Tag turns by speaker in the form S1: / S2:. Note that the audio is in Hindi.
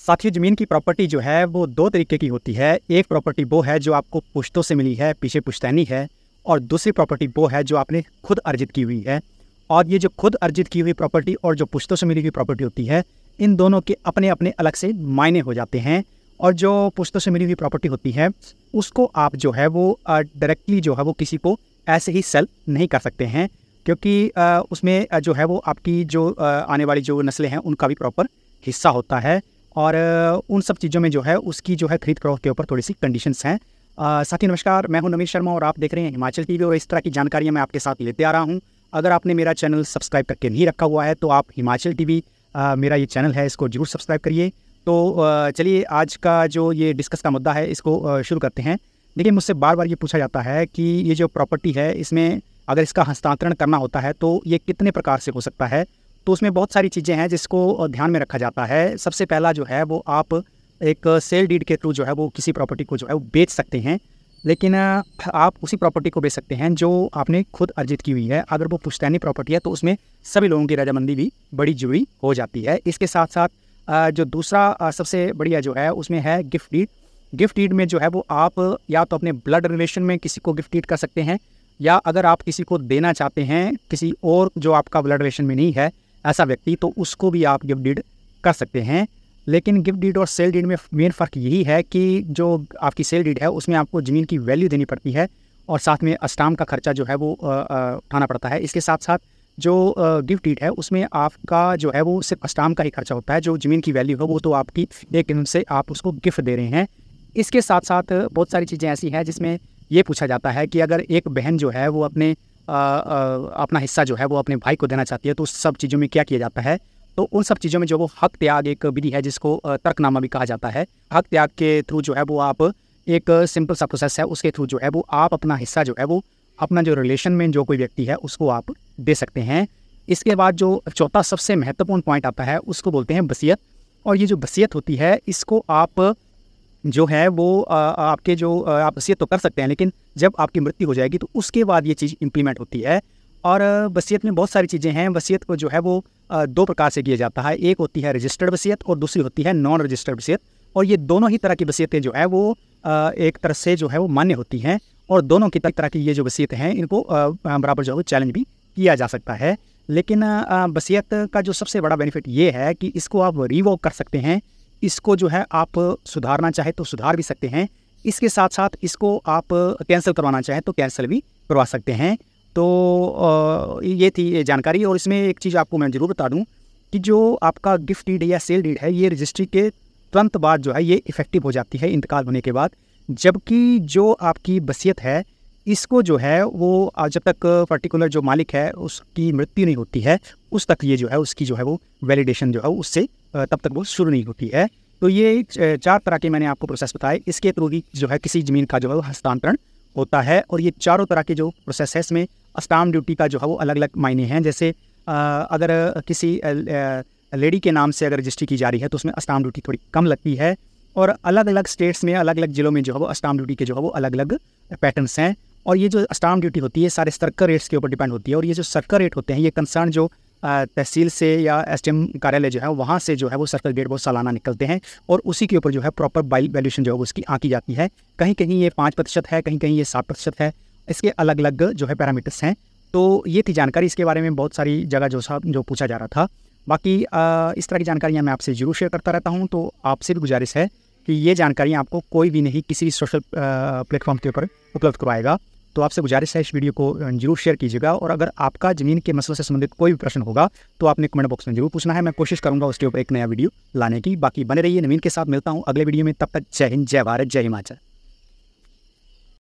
S1: साथियों, ज़मीन की प्रॉपर्टी जो है वो दो तरीके की होती है। एक प्रॉपर्टी वो है जो आपको पुश्तों से मिली है, पीछे पुश्तैनी है, और दूसरी प्रॉपर्टी वो है जो आपने खुद अर्जित की हुई है। और ये जो खुद अर्जित की हुई प्रॉपर्टी और जो पुश्तों से मिली हुई प्रॉपर्टी होती है, इन दोनों के अपने अपने अलग से मायने हो जाते हैं। और जो पुश्तों से मिली हुई प्रॉपर्टी होती है उसको आप जो है वो डायरेक्टली जो है वो किसी को ऐसे ही सेल नहीं कर सकते हैं, क्योंकि उसमें जो है वो आपकी जो आने वाली जो नस्लें हैं उनका भी प्रॉपर हिस्सा होता है। और उन सब चीज़ों में जो है उसकी जो है खरीद फरोख्त के ऊपर थोड़ी सी कंडीशंस हैं। साथी नमस्कार, मैं हूं नवीन शर्मा और आप देख रहे हैं हिमाचल टीवी, और इस तरह की जानकारियां मैं आपके साथ लेते आ रहा हूं। अगर आपने मेरा चैनल सब्सक्राइब करके नहीं रखा हुआ है तो आप हिमाचल टीवी मेरा ये चैनल है, इसको जरूर सब्सक्राइब करिए। तो चलिए आज का जो ये डिस्कस का मुद्दा है इसको शुरू करते हैं। देखिए, मुझसे बार बार ये पूछा जाता है कि ये जो प्रॉपर्टी है इसमें अगर इसका हस्तांतरण करना होता है तो ये कितने प्रकार से हो सकता है। तो उसमें बहुत सारी चीज़ें हैं जिसको ध्यान में रखा जाता है। सबसे पहला जो है वो आप एक सेल डीड के थ्रू जो है वो किसी प्रॉपर्टी को जो है वो बेच सकते हैं, लेकिन आप उसी प्रॉपर्टी को बेच सकते हैं जो आपने खुद अर्जित की हुई है। अगर वो पुश्तैनी प्रॉपर्टी है तो उसमें सभी लोगों की रजामंदी भी बड़ी जरूरी हो जाती है। इसके साथ साथ जो दूसरा सबसे बढ़िया जो है उसमें है गिफ्ट डीड। गिफ्ट डीड में जो है वो आप या तो अपने ब्लड रिलेशन में किसी को गिफ्ट डीड कर सकते हैं, या अगर आप किसी को देना चाहते हैं किसी और जो आपका ब्लड रिलेशन में नहीं है ऐसा व्यक्ति, तो उसको भी आप गिफ्ट डीड कर सकते हैं। लेकिन गिफ्ट डीड और सेल डीड में मेन फ़र्क यही है कि जो आपकी सेल डीड है उसमें आपको ज़मीन की वैल्यू देनी पड़ती है और साथ में अस्टाम का खर्चा जो है वो उठाना पड़ता है। इसके साथ साथ जो गिफ्ट डीड है उसमें आपका जो है वो सिर्फ अस्टाम का ही खर्चा होता है। जो ज़मीन की वैल्यू है वो तो आपकी एक किस्म से आप उसको गिफ्ट दे रहे हैं। इसके साथ साथ बहुत सारी चीज़ें ऐसी हैं जिसमें ये पूछा जाता है कि अगर एक बहन जो है वो अपना हिस्सा जो है वो अपने भाई को देना चाहती है तो उस सब चीज़ों में क्या किया जाता है। तो उन सब चीज़ों में जो वो हक त्याग एक विधि है जिसको तर्कनामा भी कहा जाता है। हक त्याग के थ्रू जो है वो आप एक सिंपल सा प्रोसेस है, उसके थ्रू जो है वो आप अपना हिस्सा जो है वो अपना जो रिलेशन में जो कोई व्यक्ति है उसको आप दे सकते हैं। इसके बाद जो चौथा सबसे महत्वपूर्ण पॉइंट आता है उसको बोलते हैं वसीयत। और ये जो वसीयत होती है इसको आप जो है वो आपके जो आप वसीयत तो कर सकते हैं, लेकिन जब आपकी मृत्यु हो जाएगी तो उसके बाद ये चीज़ इम्प्लीमेंट होती है। और वसीयत में बहुत सारी चीज़ें हैं। वसीयत को जो है वो दो प्रकार से किया जाता है। एक होती है रजिस्टर्ड वसीयत और दूसरी होती है नॉन रजिस्टर्ड वसीयत। और ये दोनों ही तरह की वसीयतें जो है वो एक तरह से जो है वो मान्य होती हैं, और दोनों की तरह की ये जो वसीयतें हैं इनको बराबर जो है चैलेंज भी किया जा सकता है। लेकिन वसीयत का जो सबसे बड़ा बेनिफिट ये है कि इसको आप रिवोक कर सकते हैं। इसको जो है आप सुधारना चाहे तो सुधार भी सकते हैं। इसके साथ साथ इसको आप कैंसिल करवाना चाहें तो कैंसिल भी करवा सकते हैं। तो ये थी ये जानकारी। और इसमें एक चीज़ आपको मैं ज़रूर बता दूं कि जो आपका गिफ्ट डीड या सेल डीड है ये रजिस्ट्री के तुरंत बाद जो है ये इफ़ेक्टिव हो जाती है इंतकाल होने के बाद, जबकि जो आपकी वसीयत है इसको जो है वो जब तक पर्टिकुलर जो मालिक है उसकी मृत्यु नहीं होती है उस तक ये जो है उसकी जो है वो वैलिडेशन जो है उससे तब तक वो शुरू नहीं होती है। तो ये चार तरह के मैंने आपको प्रोसेस बताए, इसके थ्रू ही जो है किसी ज़मीन का जो है वो हस्तांतरण होता है। और ये चारों तरह के जो प्रोसेस है इसमें अस्टाम ड्यूटी का जो है वो अलग अलग मायने हैं। जैसे अगर किसी लेडी के नाम से अगर रजिस्ट्री की जा रही है तो उसमें अस्टाम ड्यूटी थोड़ी कम लगती है, और अलग अलग स्टेट्स में अलग अलग ज़िलों में जो है वो अस्टाम ड्यूटी के जो है वो अलग अलग पैटर्न्स हैं। और ये जो अस्टाम ड्यूटी होती है सारे सर्कल रेट्स के ऊपर डिपेंड होती है। और ये जो सर्कल रेट होते हैं ये कंसर्न जो तहसील से या एसडीएम कार्यालय जो है वहाँ से जो है वो सर्कल रेट वो सालाना निकलते हैं, और उसी के ऊपर जो है प्रॉपर वैल्यूएशन जो है उसकी आंकी जाती है। कहीं कहीं ये 5% है, कहीं कहीं ये 7% है। इसके अलग अलग जो है पैरामीटर्स हैं। तो ये थी जानकारी। इसके बारे में बहुत सारी जगह जो पूछा जा रहा था। बाकी इस तरह की जानकारियाँ मैं आपसे ज़रूर शेयर करता रहता हूँ। तो आपसे भी गुजारिश है कि ये जानकारियाँ आपको कोई भी नहीं किसी सोशल प्लेटफॉर्म के ऊपर उपलब्ध करवाएगा। तो आपसे गुजारिश है इस वीडियो को जरूर शेयर कीजिएगा। और अगर आपका ज़मीन के मसलों से संबंधित कोई भी प्रश्न होगा तो आपने कमेंट बॉक्स में जरूर पूछना है। मैं कोशिश करूँगा उसके ऊपर एक नया वीडियो लाने की। बाकी बने रहिए, नवीन के साथ मिलता हूँ अगले वीडियो में। तब तक जय हिंद, जय भारत, जय हिमाचल।